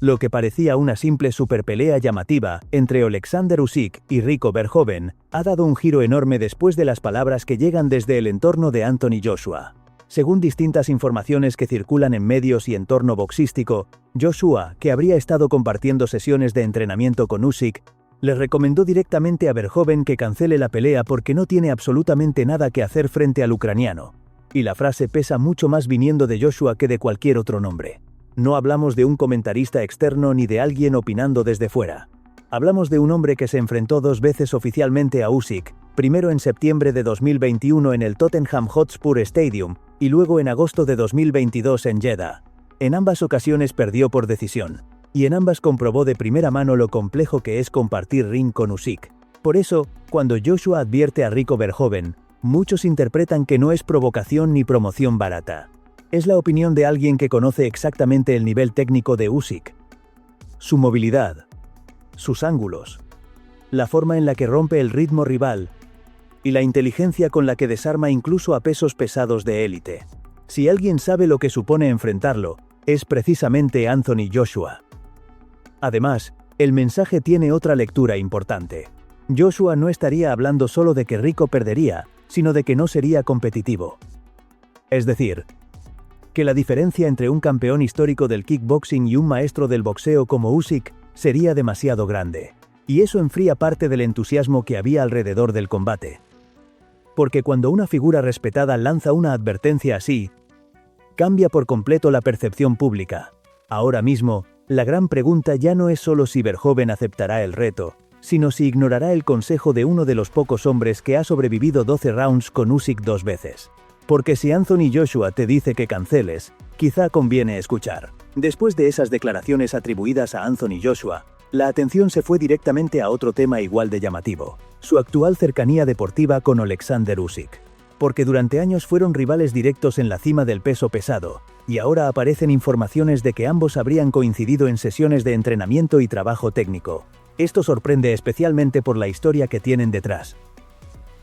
Lo que parecía una simple superpelea llamativa entre Oleksandr Usyk y Rico Verhoeven ha dado un giro enorme después de las palabras que llegan desde el entorno de Anthony Joshua. Según distintas informaciones que circulan en medios y entorno boxístico, Joshua, que habría estado compartiendo sesiones de entrenamiento con Usyk, le recomendó directamente a Verhoeven que cancele la pelea porque no tiene absolutamente nada que hacer frente al ucraniano. Y la frase pesa mucho más viniendo de Joshua que de cualquier otro nombre. No hablamos de un comentarista externo ni de alguien opinando desde fuera. Hablamos de un hombre que se enfrentó 2 veces oficialmente a Usyk, primero en septiembre de 2021 en el Tottenham Hotspur Stadium y luego en agosto de 2022 en Jeddah. En ambas ocasiones perdió por decisión, y en ambas comprobó de primera mano lo complejo que es compartir ring con Usyk. Por eso, cuando Joshua advierte a Rico Verhoeven, muchos interpretan que no es provocación ni promoción barata. Es la opinión de alguien que conoce exactamente el nivel técnico de Usyk, su movilidad, sus ángulos, la forma en la que rompe el ritmo rival y la inteligencia con la que desarma incluso a pesos pesados de élite. Si alguien sabe lo que supone enfrentarlo, es precisamente Anthony Joshua. Además, el mensaje tiene otra lectura importante. Joshua no estaría hablando solo de que Rico perdería, sino de que no sería competitivo. Es decir, que la diferencia entre un campeón histórico del kickboxing y un maestro del boxeo como Usyk sería demasiado grande. Y eso enfría parte del entusiasmo que había alrededor del combate. Porque cuando una figura respetada lanza una advertencia así, cambia por completo la percepción pública. Ahora mismo, la gran pregunta ya no es solo si Verhoeven aceptará el reto, sino si ignorará el consejo de uno de los pocos hombres que ha sobrevivido 12 rounds con Usyk 2 veces. Porque si Anthony Joshua te dice que canceles, quizá conviene escuchar. Después de esas declaraciones atribuidas a Anthony Joshua, la atención se fue directamente a otro tema igual de llamativo: su actual cercanía deportiva con Oleksandr Usyk. Porque durante años fueron rivales directos en la cima del peso pesado, y ahora aparecen informaciones de que ambos habrían coincidido en sesiones de entrenamiento y trabajo técnico. Esto sorprende especialmente por la historia que tienen detrás.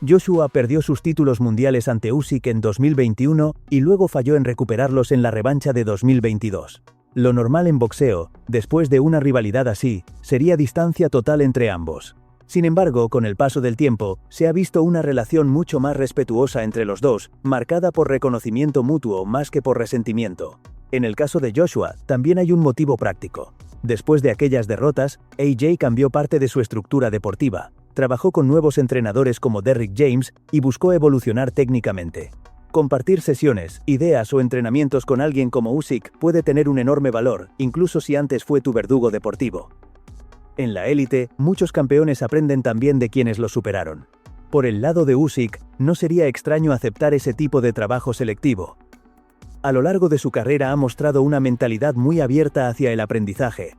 Joshua perdió sus títulos mundiales ante Usyk en 2021 y luego falló en recuperarlos en la revancha de 2022. Lo normal en boxeo, después de una rivalidad así, sería distancia total entre ambos. Sin embargo, con el paso del tiempo, se ha visto una relación mucho más respetuosa entre los dos, marcada por reconocimiento mutuo más que por resentimiento. En el caso de Joshua, también hay un motivo práctico. Después de aquellas derrotas, AJ cambió parte de su estructura deportiva. Trabajó con nuevos entrenadores como Derrick James y buscó evolucionar técnicamente. Compartir sesiones, ideas o entrenamientos con alguien como Usyk puede tener un enorme valor, incluso si antes fue tu verdugo deportivo. En la élite, muchos campeones aprenden también de quienes los superaron. Por el lado de Usyk, no sería extraño aceptar ese tipo de trabajo selectivo. A lo largo de su carrera ha mostrado una mentalidad muy abierta hacia el aprendizaje,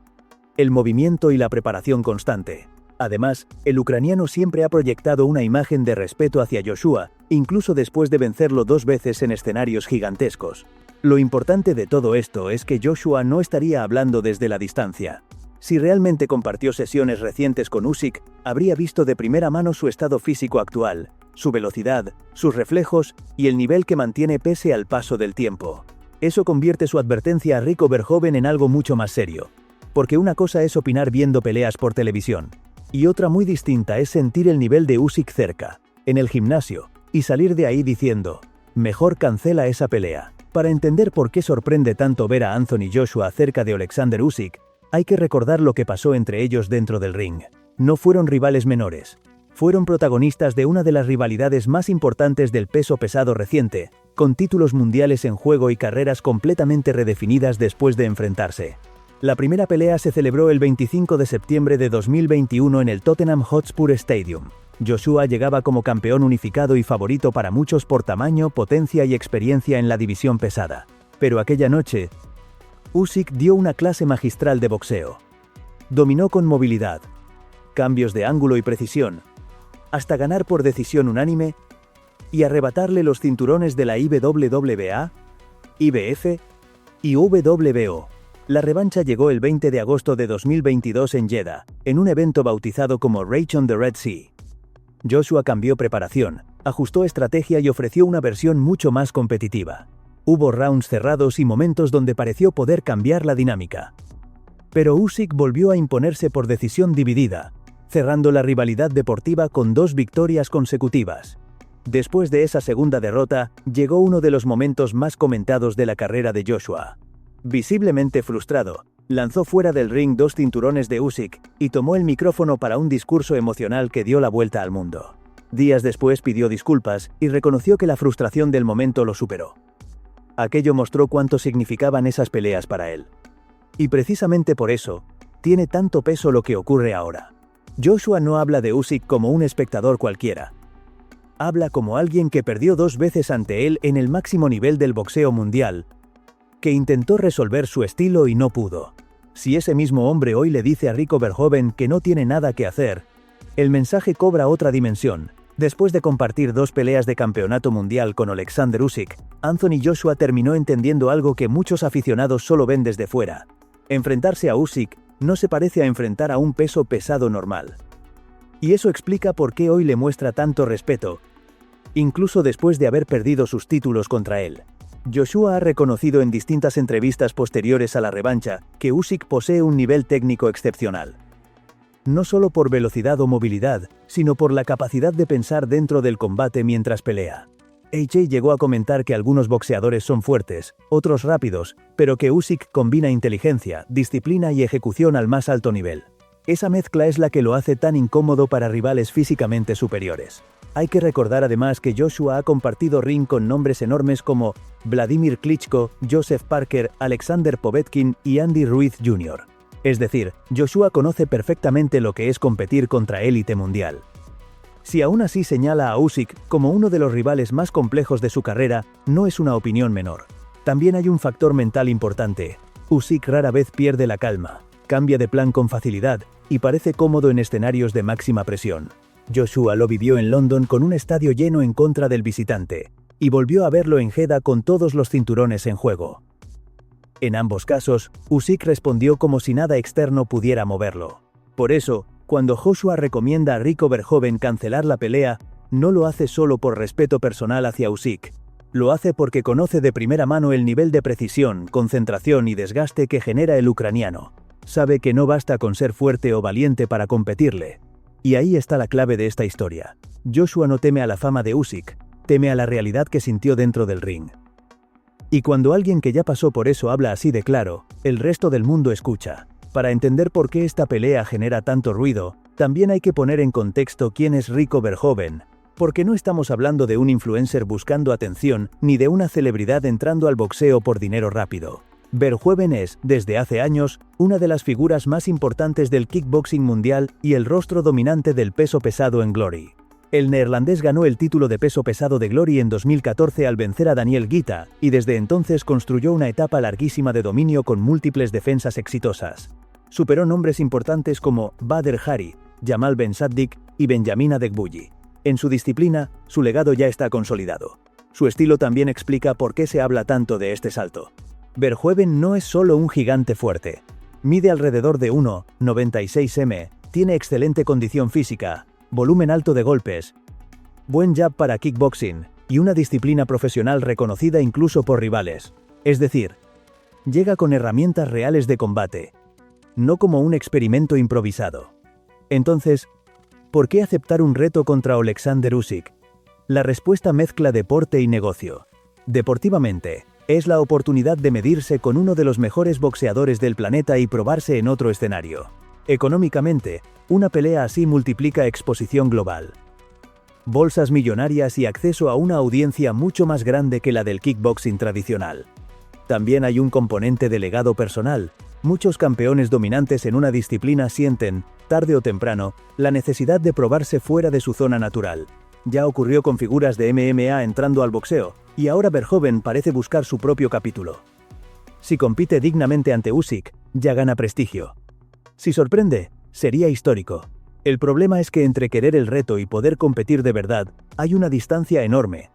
el movimiento y la preparación constante. Además, el ucraniano siempre ha proyectado una imagen de respeto hacia Joshua, incluso después de vencerlo 2 veces en escenarios gigantescos. Lo importante de todo esto es que Joshua no estaría hablando desde la distancia. Si realmente compartió sesiones recientes con Usyk, habría visto de primera mano su estado físico actual, su velocidad, sus reflejos y el nivel que mantiene pese al paso del tiempo. Eso convierte su advertencia a Rico Verhoeven en algo mucho más serio. Porque una cosa es opinar viendo peleas por televisión, y otra muy distinta es sentir el nivel de Usyk cerca, en el gimnasio, y salir de ahí diciendo, mejor cancela esa pelea. Para entender por qué sorprende tanto ver a Anthony Joshua cerca de Oleksandr Usyk, hay que recordar lo que pasó entre ellos dentro del ring. No fueron rivales menores. Fueron protagonistas de una de las rivalidades más importantes del peso pesado reciente, con títulos mundiales en juego y carreras completamente redefinidas después de enfrentarse. La primera pelea se celebró el 25 de septiembre de 2021 en el Tottenham Hotspur Stadium. Joshua llegaba como campeón unificado y favorito para muchos por tamaño, potencia y experiencia en la división pesada. Pero aquella noche, Usyk dio una clase magistral de boxeo. Dominó con movilidad, cambios de ángulo y precisión, hasta ganar por decisión unánime y arrebatarle los cinturones de la IWWA, IBF y WBO. La revancha llegó el 20 de agosto de 2022 en Jeddah, en un evento bautizado como Rage on the Red Sea. Joshua cambió preparación, ajustó estrategia y ofreció una versión mucho más competitiva. Hubo rounds cerrados y momentos donde pareció poder cambiar la dinámica. Pero Usyk volvió a imponerse por decisión dividida, cerrando la rivalidad deportiva con 2 victorias consecutivas. Después de esa segunda derrota, llegó uno de los momentos más comentados de la carrera de Joshua. Visiblemente frustrado, lanzó fuera del ring 2 cinturones de Usyk y tomó el micrófono para un discurso emocional que dio la vuelta al mundo. Días después pidió disculpas y reconoció que la frustración del momento lo superó. Aquello mostró cuánto significaban esas peleas para él. Y precisamente por eso, tiene tanto peso lo que ocurre ahora. Joshua no habla de Usyk como un espectador cualquiera. Habla como alguien que perdió 2 veces ante él en el máximo nivel del boxeo mundial, que intentó resolver su estilo y no pudo. Si ese mismo hombre hoy le dice a Rico Verhoeven que no tiene nada que hacer, el mensaje cobra otra dimensión. Después de compartir 2 peleas de campeonato mundial con Alexander Usyk, Anthony Joshua terminó entendiendo algo que muchos aficionados solo ven desde fuera. Enfrentarse a Usyk no se parece a enfrentar a un peso pesado normal. Y eso explica por qué hoy le muestra tanto respeto, incluso después de haber perdido sus títulos contra él. Joshua ha reconocido en distintas entrevistas posteriores a la revancha que Usyk posee un nivel técnico excepcional. No solo por velocidad o movilidad, sino por la capacidad de pensar dentro del combate mientras pelea. AJ llegó a comentar que algunos boxeadores son fuertes, otros rápidos, pero que Usyk combina inteligencia, disciplina y ejecución al más alto nivel. Esa mezcla es la que lo hace tan incómodo para rivales físicamente superiores. Hay que recordar además que Joshua ha compartido ring con nombres enormes como Vladimir Klitschko, Joseph Parker, Alexander Povetkin y Andy Ruiz Jr. Es decir, Joshua conoce perfectamente lo que es competir contra élite mundial. Si aún así señala a Usyk como uno de los rivales más complejos de su carrera, no es una opinión menor. También hay un factor mental importante. Usyk rara vez pierde la calma, cambia de plan con facilidad y parece cómodo en escenarios de máxima presión. Joshua lo vivió en London con un estadio lleno en contra del visitante, y volvió a verlo en Jeddah con todos los cinturones en juego. En ambos casos, Usyk respondió como si nada externo pudiera moverlo. Por eso, cuando Joshua recomienda a Rico Verhoeven cancelar la pelea, no lo hace solo por respeto personal hacia Usyk. Lo hace porque conoce de primera mano el nivel de precisión, concentración y desgaste que genera el ucraniano. Sabe que no basta con ser fuerte o valiente para competirle. Y ahí está la clave de esta historia. Joshua no teme a la fama de Usyk, teme a la realidad que sintió dentro del ring. Y cuando alguien que ya pasó por eso habla así de claro, el resto del mundo escucha. Para entender por qué esta pelea genera tanto ruido, también hay que poner en contexto quién es Rico Verhoeven, porque no estamos hablando de un influencer buscando atención, ni de una celebridad entrando al boxeo por dinero rápido. Verhoeven es, desde hace años, una de las figuras más importantes del kickboxing mundial y el rostro dominante del peso pesado en Glory. El neerlandés ganó el título de peso pesado de Glory en 2014 al vencer a Daniel Guita, y desde entonces construyó una etapa larguísima de dominio con múltiples defensas exitosas. Superó nombres importantes como Badr Hari, Jamal Ben Saddik y Benjamin Adegbuyi. En su disciplina, su legado ya está consolidado. Su estilo también explica por qué se habla tanto de este salto. Verhoeven no es solo un gigante fuerte. Mide alrededor de 1,96 m, tiene excelente condición física, volumen alto de golpes, buen jab para kickboxing y una disciplina profesional reconocida incluso por rivales. Es decir, llega con herramientas reales de combate, no como un experimento improvisado. Entonces, ¿por qué aceptar un reto contra Alexander Usyk? La respuesta mezcla deporte y negocio. Deportivamente, es la oportunidad de medirse con uno de los mejores boxeadores del planeta y probarse en otro escenario. Económicamente, una pelea así multiplica exposición global, bolsas millonarias y acceso a una audiencia mucho más grande que la del kickboxing tradicional. También hay un componente de legado personal. Muchos campeones dominantes en una disciplina sienten, tarde o temprano, la necesidad de probarse fuera de su zona natural. Ya ocurrió con figuras de MMA entrando al boxeo, y ahora Verhoeven parece buscar su propio capítulo. Si compite dignamente ante Usyk, ya gana prestigio. Si sorprende, sería histórico. El problema es que entre querer el reto y poder competir de verdad, hay una distancia enorme.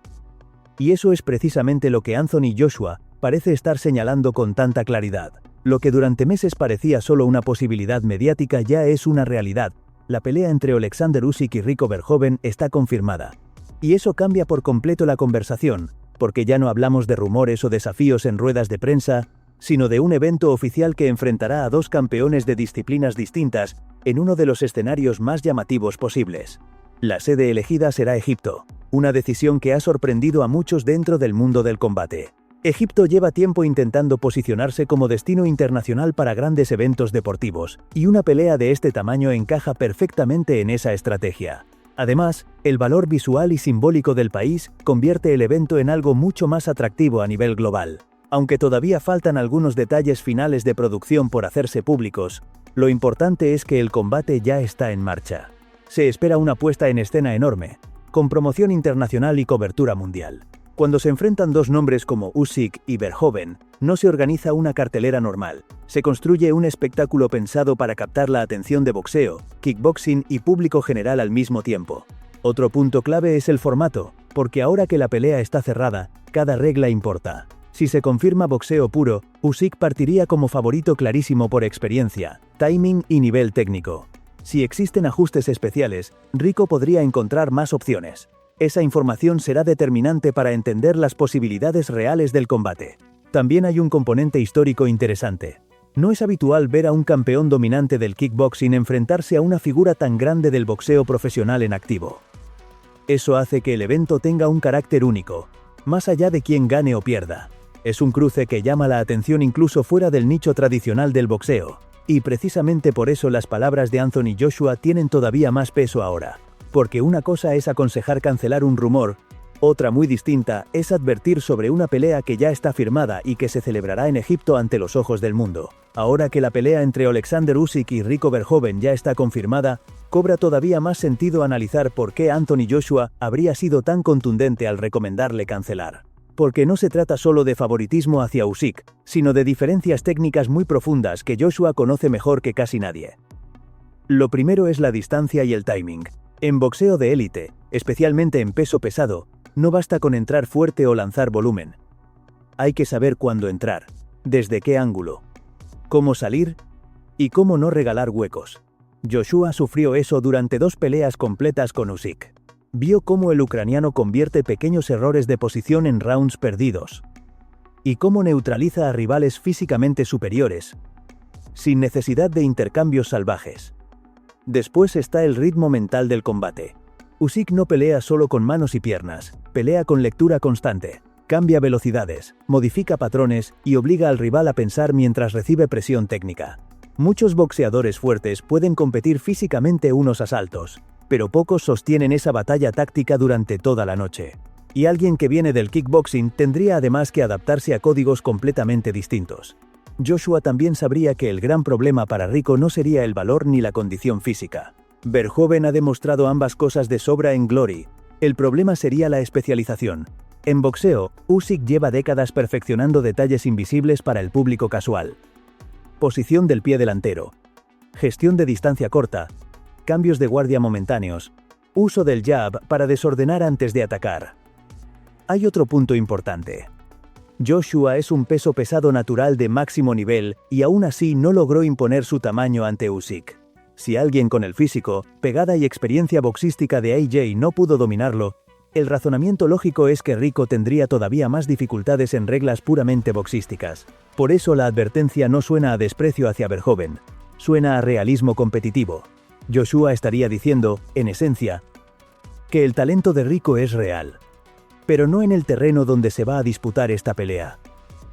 Y eso es precisamente lo que Anthony Joshua parece estar señalando con tanta claridad. Lo que durante meses parecía solo una posibilidad mediática ya es una realidad. La pelea entre Alexander Usyk y Rico Verhoeven está confirmada. Y eso cambia por completo la conversación, porque ya no hablamos de rumores o desafíos en ruedas de prensa, sino de un evento oficial que enfrentará a dos campeones de disciplinas distintas en uno de los escenarios más llamativos posibles. La sede elegida será Egipto, una decisión que ha sorprendido a muchos dentro del mundo del combate. Egipto lleva tiempo intentando posicionarse como destino internacional para grandes eventos deportivos, y una pelea de este tamaño encaja perfectamente en esa estrategia. Además, el valor visual y simbólico del país convierte el evento en algo mucho más atractivo a nivel global. Aunque todavía faltan algunos detalles finales de producción por hacerse públicos, lo importante es que el combate ya está en marcha. Se espera una puesta en escena enorme, con promoción internacional y cobertura mundial. Cuando se enfrentan dos nombres como Usyk y Verhoeven, no se organiza una cartelera normal. Se construye un espectáculo pensado para captar la atención de boxeo, kickboxing y público general al mismo tiempo. Otro punto clave es el formato, porque ahora que la pelea está cerrada, cada regla importa. Si se confirma boxeo puro, Usyk partiría como favorito clarísimo por experiencia, timing y nivel técnico. Si existen ajustes especiales, Rico podría encontrar más opciones. Esa información será determinante para entender las posibilidades reales del combate. También hay un componente histórico interesante. No es habitual ver a un campeón dominante del kickboxing enfrentarse a una figura tan grande del boxeo profesional en activo. Eso hace que el evento tenga un carácter único, más allá de quién gane o pierda. Es un cruce que llama la atención incluso fuera del nicho tradicional del boxeo, y precisamente por eso las palabras de Anthony Joshua tienen todavía más peso ahora. Porque una cosa es aconsejar cancelar un rumor, otra muy distinta es advertir sobre una pelea que ya está firmada y que se celebrará en Egipto ante los ojos del mundo. Ahora que la pelea entre Alexander Usyk y Rico Verhoeven ya está confirmada, cobra todavía más sentido analizar por qué Anthony Joshua habría sido tan contundente al recomendarle cancelar. Porque no se trata solo de favoritismo hacia Usyk, sino de diferencias técnicas muy profundas que Joshua conoce mejor que casi nadie. Lo primero es la distancia y el timing. En boxeo de élite, especialmente en peso pesado, no basta con entrar fuerte o lanzar volumen. Hay que saber cuándo entrar, desde qué ángulo, cómo salir y cómo no regalar huecos. Joshua sufrió eso durante 2 peleas completas con Usyk. Vio cómo el ucraniano convierte pequeños errores de posición en rounds perdidos. Y cómo neutraliza a rivales físicamente superiores, sin necesidad de intercambios salvajes. Después está el ritmo mental del combate. Usyk no pelea solo con manos y piernas, pelea con lectura constante, cambia velocidades, modifica patrones y obliga al rival a pensar mientras recibe presión técnica. Muchos boxeadores fuertes pueden competir físicamente unos asaltos, pero pocos sostienen esa batalla táctica durante toda la noche. Y alguien que viene del kickboxing tendría además que adaptarse a códigos completamente distintos. Joshua también sabría que el gran problema para Rico no sería el valor ni la condición física. Verhoeven ha demostrado ambas cosas de sobra en Glory. El problema sería la especialización. En boxeo, Usyk lleva décadas perfeccionando detalles invisibles para el público casual. Posición del pie delantero, gestión de distancia corta, cambios de guardia momentáneos, uso del jab para desordenar antes de atacar. Hay otro punto importante. Joshua es un peso pesado natural de máximo nivel y aún así no logró imponer su tamaño ante Usyk. Si alguien con el físico, pegada y experiencia boxística de AJ no pudo dominarlo, el razonamiento lógico es que Rico tendría todavía más dificultades en reglas puramente boxísticas. Por eso la advertencia no suena a desprecio hacia Verhoeven, suena a realismo competitivo. Joshua estaría diciendo, en esencia, que el talento de Rico es real. Pero no en el terreno donde se va a disputar esta pelea.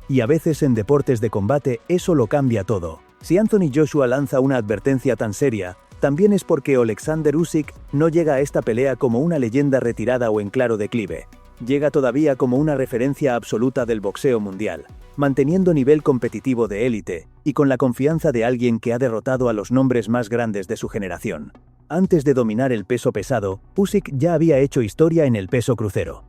Y a veces en deportes de combate eso lo cambia todo. Si Anthony Joshua lanza una advertencia tan seria, también es porque Alexander Usyk no llega a esta pelea como una leyenda retirada o en claro declive. Llega todavía como una referencia absoluta del boxeo mundial, manteniendo nivel competitivo de élite, y con la confianza de alguien que ha derrotado a los nombres más grandes de su generación. Antes de dominar el peso pesado, Usyk ya había hecho historia en el peso crucero.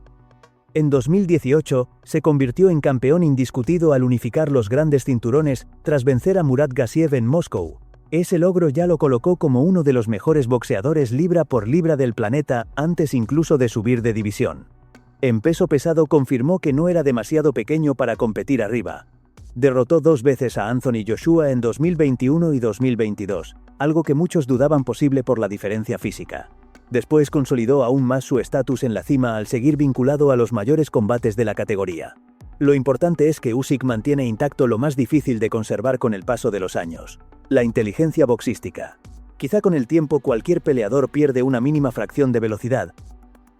En 2018, se convirtió en campeón indiscutido al unificar los grandes cinturones tras vencer a Murat Gassiev en Moscú. Ese logro ya lo colocó como uno de los mejores boxeadores libra por libra del planeta antes incluso de subir de división. En peso pesado confirmó que no era demasiado pequeño para competir arriba. Derrotó 2 veces a Anthony Joshua en 2021 y 2022, algo que muchos dudaban posible por la diferencia física. Después consolidó aún más su estatus en la cima al seguir vinculado a los mayores combates de la categoría. Lo importante es que Usyk mantiene intacto lo más difícil de conservar con el paso de los años: la inteligencia boxística. Quizá con el tiempo cualquier peleador pierde una mínima fracción de velocidad,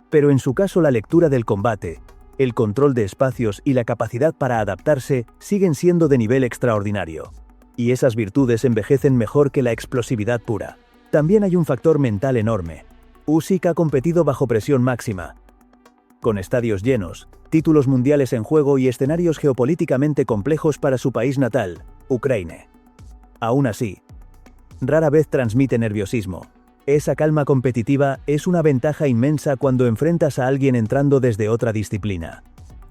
pero en su caso la lectura del combate, el control de espacios y la capacidad para adaptarse siguen siendo de nivel extraordinario. Y esas virtudes envejecen mejor que la explosividad pura. También hay un factor mental enorme. Usyk ha competido bajo presión máxima, con estadios llenos, títulos mundiales en juego y escenarios geopolíticamente complejos para su país natal, Ucrania. Aún así, rara vez transmite nerviosismo. Esa calma competitiva es una ventaja inmensa cuando enfrentas a alguien entrando desde otra disciplina.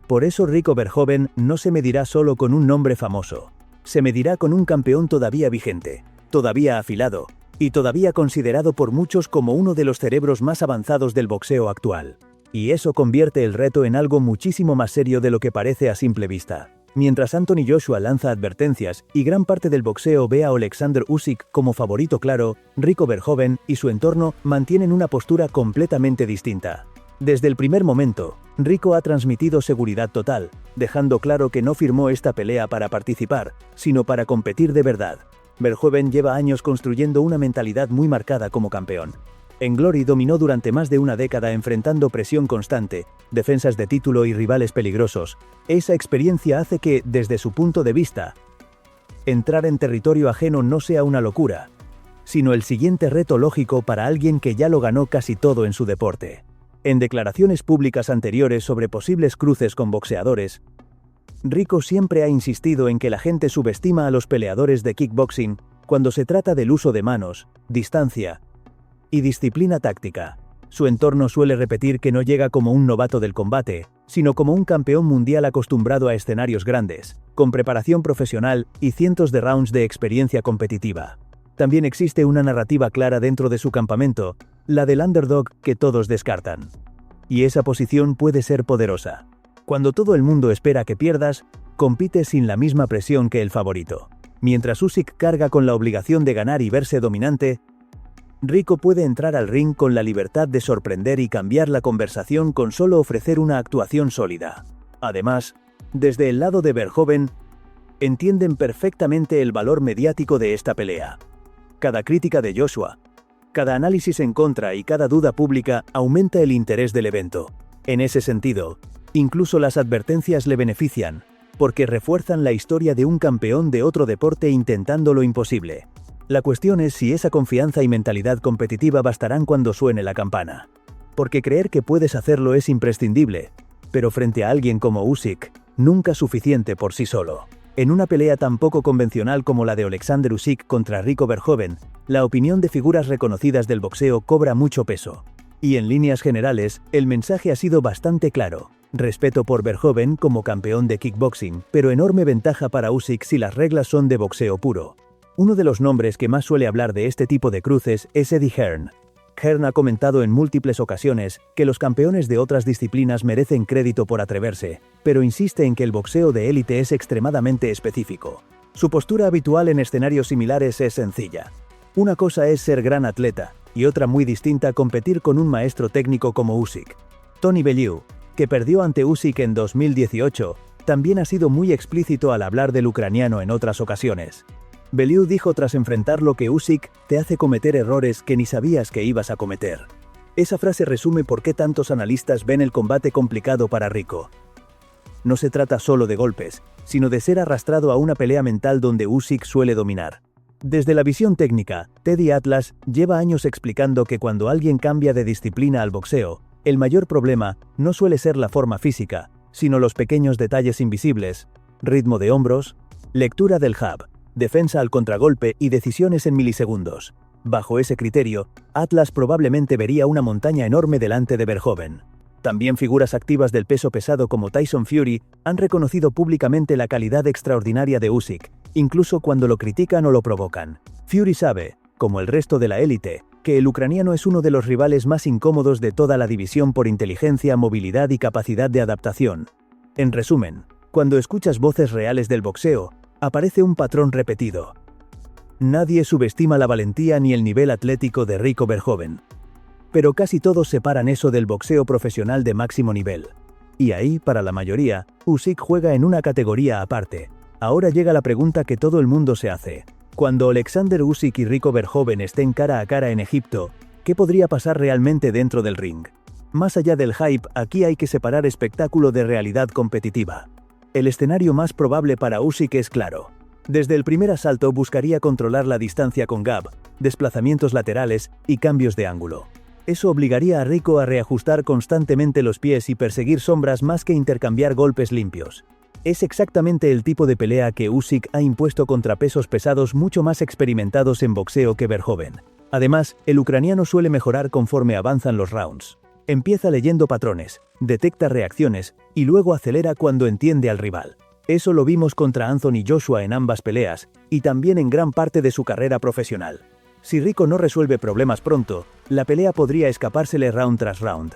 Por eso Rico Verhoeven no se medirá solo con un nombre famoso. Se medirá con un campeón todavía vigente, todavía afilado, y todavía considerado por muchos como uno de los cerebros más avanzados del boxeo actual. Y eso convierte el reto en algo muchísimo más serio de lo que parece a simple vista. Mientras Anthony Joshua lanza advertencias y gran parte del boxeo ve a Alexander Usyk como favorito claro, Rico Verhoeven y su entorno mantienen una postura completamente distinta. Desde el primer momento, Rico ha transmitido seguridad total, dejando claro que no firmó esta pelea para participar, sino para competir de verdad. Verhoeven lleva años construyendo una mentalidad muy marcada como campeón. En Glory dominó durante más de una década enfrentando presión constante, defensas de título y rivales peligrosos. Esa experiencia hace que, desde su punto de vista, entrar en territorio ajeno no sea una locura, sino el siguiente reto lógico para alguien que ya lo ganó casi todo en su deporte. En declaraciones públicas anteriores sobre posibles cruces con boxeadores, Rico siempre ha insistido en que la gente subestima a los peleadores de kickboxing cuando se trata del uso de manos, distancia y disciplina táctica. Su entorno suele repetir que no llega como un novato del combate, sino como un campeón mundial acostumbrado a escenarios grandes, con preparación profesional y cientos de rounds de experiencia competitiva. También existe una narrativa clara dentro de su campamento, la del underdog que todos descartan. Y esa posición puede ser poderosa. Cuando todo el mundo espera que pierdas, compites sin la misma presión que el favorito. Mientras Usyk carga con la obligación de ganar y verse dominante, Rico puede entrar al ring con la libertad de sorprender y cambiar la conversación con solo ofrecer una actuación sólida. Además, desde el lado de Verhoeven, entienden perfectamente el valor mediático de esta pelea. Cada crítica de Joshua, cada análisis en contra y cada duda pública aumenta el interés del evento. En ese sentido, incluso las advertencias le benefician, porque refuerzan la historia de un campeón de otro deporte intentando lo imposible. La cuestión es si esa confianza y mentalidad competitiva bastarán cuando suene la campana. Porque creer que puedes hacerlo es imprescindible, pero frente a alguien como Usyk, nunca suficiente por sí solo. En una pelea tan poco convencional como la de Alexander Usyk contra Rico Verhoeven, la opinión de figuras reconocidas del boxeo cobra mucho peso. Y en líneas generales, el mensaje ha sido bastante claro. Respeto por Verhoeven como campeón de kickboxing, pero enorme ventaja para Usyk si las reglas son de boxeo puro. Uno de los nombres que más suele hablar de este tipo de cruces es Eddie Hearn. Hearn ha comentado en múltiples ocasiones que los campeones de otras disciplinas merecen crédito por atreverse, pero insiste en que el boxeo de élite es extremadamente específico. Su postura habitual en escenarios similares es sencilla. Una cosa es ser gran atleta, y otra muy distinta competir con un maestro técnico como Usyk. Tony Bellew, que perdió ante Usyk en 2018, también ha sido muy explícito al hablar del ucraniano en otras ocasiones. Bellew dijo tras enfrentarlo que Usyk te hace cometer errores que ni sabías que ibas a cometer. Esa frase resume por qué tantos analistas ven el combate complicado para Rico. No se trata solo de golpes, sino de ser arrastrado a una pelea mental donde Usyk suele dominar. Desde la visión técnica, Teddy Atlas lleva años explicando que cuando alguien cambia de disciplina al boxeo, el mayor problema no suele ser la forma física, sino los pequeños detalles invisibles: ritmo de hombros, lectura del jab, defensa al contragolpe y decisiones en milisegundos. Bajo ese criterio, Atlas probablemente vería una montaña enorme delante de Verhoeven. También figuras activas del peso pesado como Tyson Fury han reconocido públicamente la calidad extraordinaria de Usyk, incluso cuando lo critican o lo provocan. Fury sabe, como el resto de la élite, que el ucraniano es uno de los rivales más incómodos de toda la división por inteligencia, movilidad y capacidad de adaptación. En resumen, cuando escuchas voces reales del boxeo, aparece un patrón repetido. Nadie subestima la valentía ni el nivel atlético de Rico Verhoeven. Pero casi todos separan eso del boxeo profesional de máximo nivel. Y ahí, para la mayoría, Usyk juega en una categoría aparte. Ahora llega la pregunta que todo el mundo se hace. Cuando Alexander Usyk y Rico Verhoeven estén cara a cara en Egipto, ¿qué podría pasar realmente dentro del ring? Más allá del hype, aquí hay que separar espectáculo de realidad competitiva. El escenario más probable para Usyk es claro. Desde el primer asalto buscaría controlar la distancia con jab, desplazamientos laterales y cambios de ángulo. Eso obligaría a Rico a reajustar constantemente los pies y perseguir sombras más que intercambiar golpes limpios. Es exactamente el tipo de pelea que Usyk ha impuesto contra pesos pesados mucho más experimentados en boxeo que Verhoeven. Además, el ucraniano suele mejorar conforme avanzan los rounds. Empieza leyendo patrones, detecta reacciones y luego acelera cuando entiende al rival. Eso lo vimos contra Anthony Joshua en ambas peleas y también en gran parte de su carrera profesional. Si Rico no resuelve problemas pronto, la pelea podría escapársele round tras round.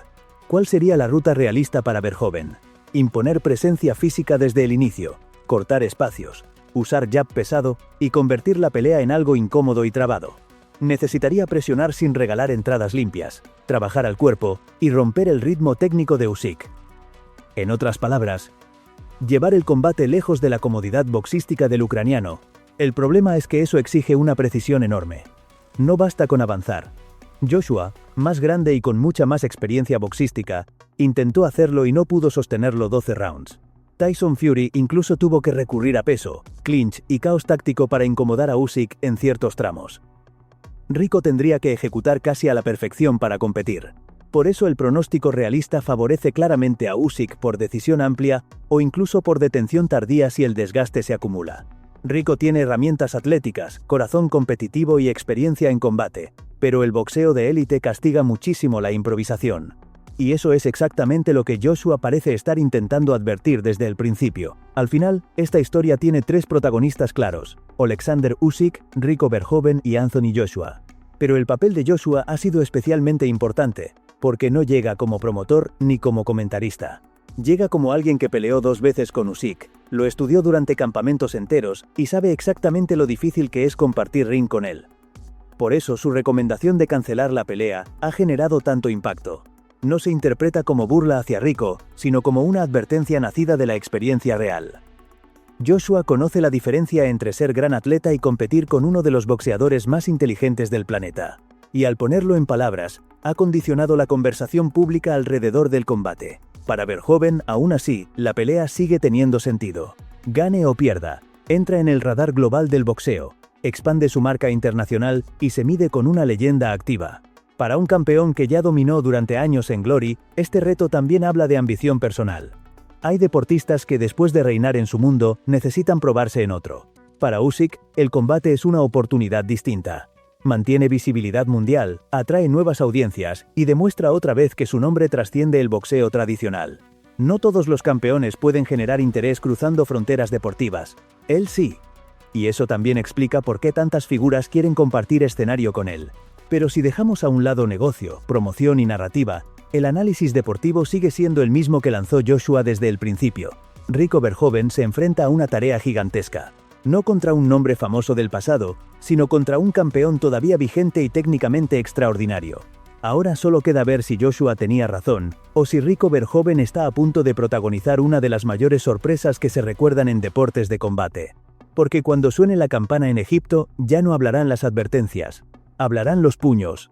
¿Cuál sería la ruta realista para Verhoeven? Imponer presencia física desde el inicio, cortar espacios, usar jab pesado y convertir la pelea en algo incómodo y trabado. Necesitaría presionar sin regalar entradas limpias, trabajar al cuerpo y romper el ritmo técnico de Usyk. En otras palabras, llevar el combate lejos de la comodidad boxística del ucraniano. El problema es que eso exige una precisión enorme. No basta con avanzar. Joshua, más grande y con mucha más experiencia boxística, intentó hacerlo y no pudo sostenerlo 12 rounds. Tyson Fury incluso tuvo que recurrir a peso, clinch y caos táctico para incomodar a Usyk en ciertos tramos. Rico tendría que ejecutar casi a la perfección para competir. Por eso el pronóstico realista favorece claramente a Usyk por decisión amplia o incluso por detención tardía si el desgaste se acumula. Rico tiene herramientas atléticas, corazón competitivo y experiencia en combate, pero el boxeo de élite castiga muchísimo la improvisación. Y eso es exactamente lo que Joshua parece estar intentando advertir desde el principio. Al final, esta historia tiene 3 protagonistas claros: Alexander Usyk, Rico Verhoeven y Anthony Joshua. Pero el papel de Joshua ha sido especialmente importante, porque no llega como promotor ni como comentarista. Llega como alguien que peleó 2 veces con Usyk, lo estudió durante campamentos enteros y sabe exactamente lo difícil que es compartir ring con él. Por eso su recomendación de cancelar la pelea ha generado tanto impacto. No se interpreta como burla hacia Rico, sino como una advertencia nacida de la experiencia real. Joshua conoce la diferencia entre ser gran atleta y competir con uno de los boxeadores más inteligentes del planeta. Y al ponerlo en palabras, ha condicionado la conversación pública alrededor del combate. Para Verhoeven, aún así, la pelea sigue teniendo sentido. Gane o pierda, entra en el radar global del boxeo, expande su marca internacional y se mide con una leyenda activa. Para un campeón que ya dominó durante años en Glory, este reto también habla de ambición personal. Hay deportistas que después de reinar en su mundo, necesitan probarse en otro. Para Usyk, el combate es una oportunidad distinta. Mantiene visibilidad mundial, atrae nuevas audiencias y demuestra otra vez que su nombre trasciende el boxeo tradicional. No todos los campeones pueden generar interés cruzando fronteras deportivas. Él sí. Y eso también explica por qué tantas figuras quieren compartir escenario con él. Pero si dejamos a un lado negocio, promoción y narrativa, el análisis deportivo sigue siendo el mismo que lanzó Joshua desde el principio. Rico Verhoeven se enfrenta a una tarea gigantesca. No contra un nombre famoso del pasado, sino contra un campeón todavía vigente y técnicamente extraordinario. Ahora solo queda ver si Joshua tenía razón, o si Rico Verhoeven está a punto de protagonizar una de las mayores sorpresas que se recuerdan en deportes de combate. Porque cuando suene la campana en Egipto, ya no hablarán las advertencias, hablarán los puños.